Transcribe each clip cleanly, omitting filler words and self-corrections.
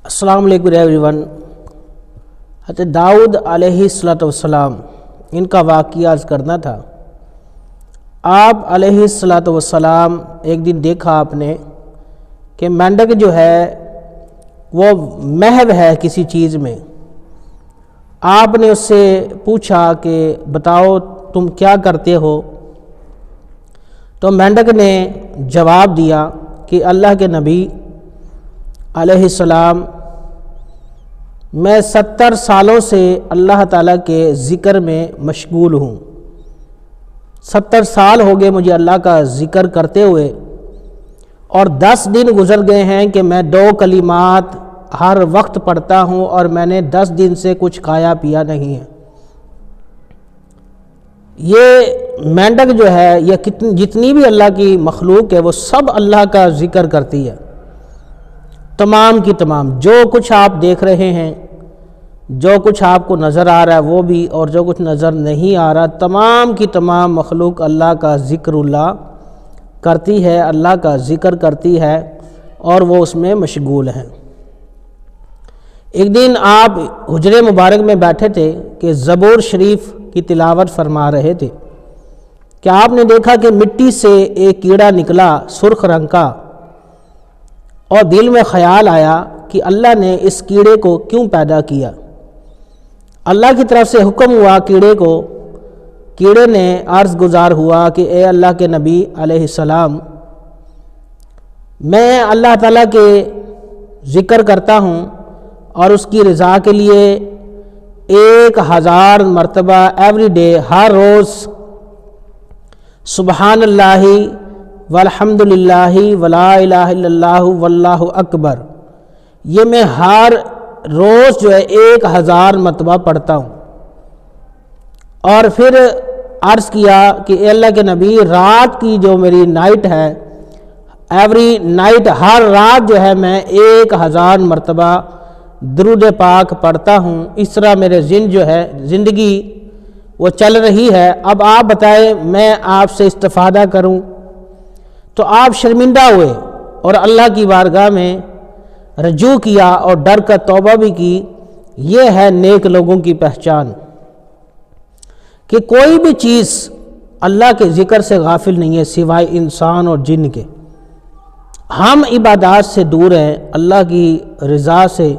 السلام علیکم every one. حضرت داؤد علیہ السلام ان کا واقعہ عرض کرنا تھا۔ آپ علیہ السلام ایک دن دیکھا آپ نے کہ مینڈک جو ہے وہ محو ہے کسی چیز میں۔ آپ نے اس سے پوچھا کہ بتاؤ تم کیا کرتے ہو؟ تو مینڈک نے جواب دیا کہ اللہ کے نبی علیہ السلام میں 70 سالوں سے اللہ تعالیٰ کے ذکر میں مشغول ہوں۔ 70 سال ہو گئے مجھے اللہ کا ذکر کرتے ہوئے، اور 10 دن گزر گئے ہیں کہ میں 2 کلمات ہر وقت پڑھتا ہوں، اور میں نے 10 دن سے کچھ کھایا پیا نہیں ہے۔ یہ مینڈک جو ہے یہ جتنی بھی اللہ کی مخلوق ہے وہ سب اللہ کا ذکر کرتی ہے، تمام کی تمام۔ جو کچھ آپ دیکھ رہے ہیں، جو کچھ آپ کو نظر آ رہا ہے وہ بھی، اور جو کچھ نظر نہیں آ رہا، تمام کی تمام مخلوق اللہ کا ذکر اللہ کرتی ہے، اللہ کا ذکر کرتی ہے، اور وہ اس میں مشغول ہیں۔ ایک دن آپ حجرے مبارک میں بیٹھے تھے کہ زبور شریف کی تلاوت فرما رہے تھے کہ آپ نے دیکھا کہ مٹی سے ایک کیڑا نکلا سرخ رنگ کا، اور دل میں خیال آیا کہ اللہ نے اس کیڑے کو کیوں پیدا کیا؟ اللہ کی طرف سے حکم ہوا کیڑے نے عرض گزار ہوا کہ اے اللہ کے نبی علیہ السلام، میں اللہ تعالیٰ کے ذکر کرتا ہوں، اور اس کی رضا کے لیے 1000 مرتبہ ایوری ڈے، ہر روز سبحان اللہ والحمد للہ ولا الہ الا اللہ واللہ اکبر، یہ میں ہر روز جو ہے 1000 مرتبہ پڑھتا ہوں۔ اور پھر عرض کیا کہ اے اللہ کے نبی، رات کی جو میری نائٹ ہے، ایوری نائٹ، ہر رات جو ہے میں 1000 مرتبہ درود پاک پڑھتا ہوں۔ اس طرح میرے زندگی وہ چل رہی ہے۔ اب آپ بتائیں میں آپ سے استفادہ کروں؟ تو آپ شرمندہ ہوئے اور اللہ کی بارگاہ میں رجوع کیا اور ڈر کا توبہ بھی کی۔ یہ ہے نیک لوگوں کی پہچان کہ کوئی بھی چیز اللہ کے ذکر سے غافل نہیں ہے سوائے انسان اور جن کے۔ ہم عبادات سے دور ہیں، اللہ کی رضا سے،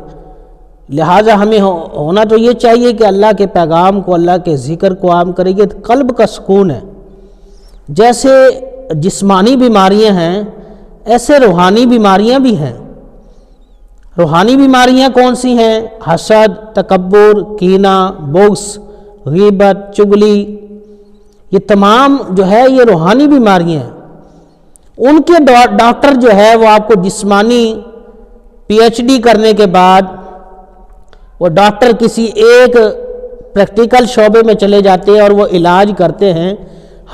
لہٰذا ہمیں ہونا تو یہ چاہیے کہ اللہ کے پیغام کو، اللہ کے ذکر کو عام کریں گے، قلب کا سکون ہے۔ جیسے جسمانی بیماریاں ہیں ایسے روحانی بیماریاں بھی ہیں۔ روحانی بیماریاں کون سی ہیں؟ حسد، تکبر، کینہ، بغض، غیبت، چغلی، یہ تمام جو ہے یہ روحانی بیماریاں ہیں۔ ان کے ڈاکٹر جو ہے وہ آپ کو جسمانی PhD کرنے کے بعد وہ ڈاکٹر کسی ایک پریکٹیکل شعبے میں چلے جاتے ہیں اور وہ علاج کرتے ہیں۔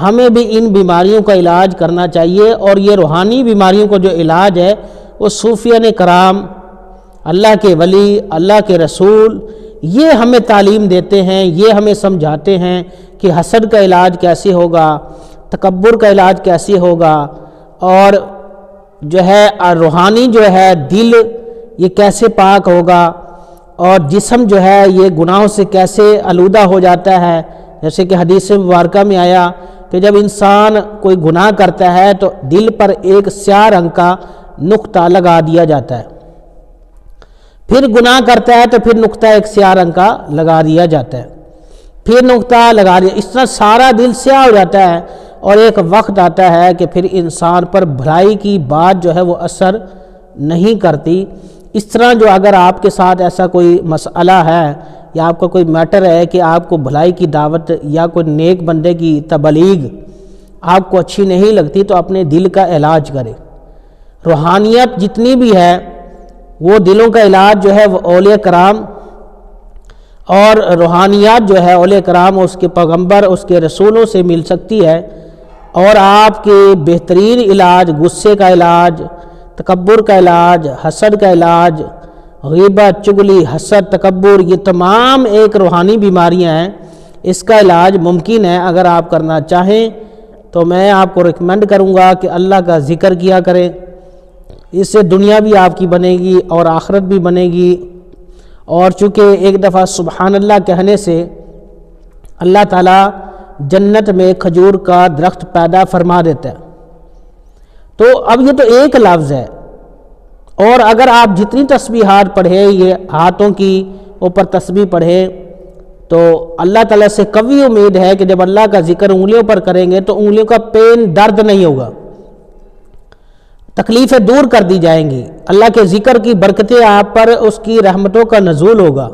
ہمیں بھی ان بیماریوں کا علاج کرنا چاہیے، اور یہ روحانی بیماریوں کا جو علاج ہے وہ صوفیان کرام، اللہ کے ولی، اللہ کے رسول یہ ہمیں تعلیم دیتے ہیں، یہ ہمیں سمجھاتے ہیں کہ حسد کا علاج کیسے ہوگا، تکبر کا علاج کیسے ہوگا، اور جو ہے روحانی جو ہے دل یہ کیسے پاک ہوگا، اور جسم جو ہے یہ گناہوں سے کیسے آلودہ ہو جاتا ہے۔ جیسے کہ حدیث مبارکہ میں آیا کہ جب انسان کوئی گناہ کرتا ہے تو دل پر ایک سیاہ رنگ کا نقطہ لگا دیا جاتا ہے، پھر گناہ کرتا ہے تو پھر نقطہ ایک سیاہ رنگ کا لگا دیا جاتا ہے، پھر نقطہ لگا دیا، اس طرح سارا دل سیاہ ہو جاتا ہے، اور ایک وقت آتا ہے کہ پھر انسان پر بھلائی کی بات جو ہے وہ اثر نہیں کرتی۔ اس طرح جو اگر آپ کے ساتھ ایسا کوئی مسئلہ ہے یا آپ کا کوئی میٹر ہے کہ آپ کو بھلائی کی دعوت یا کوئی نیک بندے کی تبلیغ آپ کو اچھی نہیں لگتی، تو اپنے دل کا علاج کرے۔ روحانیت جتنی بھی ہے وہ دلوں کا علاج جو ہے وہ اولیاء کرام اور روحانیات جو ہے اولیاء کرام اور اس کے پیغمبر، اس کے رسولوں سے مل سکتی ہے، اور آپ کے بہترین علاج غصے کا علاج، تکبر کا علاج، حسد کا علاج، غیبت، چغلی، حسد، تکبر، یہ تمام ایک روحانی بیماریاں ہیں۔ اس کا علاج ممکن ہے، اگر آپ کرنا چاہیں تو میں آپ کو ریکمینڈ کروں گا کہ اللہ کا ذکر کیا کریں، اس سے دنیا بھی آپ کی بنے گی اور آخرت بھی بنے گی۔ اور چونکہ ایک دفعہ سبحان اللہ کہنے سے اللہ تعالیٰ جنت میں کھجور کا درخت پیدا فرما دیتا ہے۔ تو اب یہ تو ایک لفظ ہے، اور اگر آپ جتنی تسبیحات پڑھیں، یہ ہاتھوں کی اوپر تسبیح پڑھیں، تو اللہ تعالیٰ سے قوی امید ہے کہ جب اللہ کا ذکر انگلیوں پر کریں گے تو انگلیوں کا پین درد نہیں ہوگا، تکلیفیں دور کر دی جائیں گی، اللہ کے ذکر کی برکتیں آپ پر، اس کی رحمتوں کا نزول ہوگا۔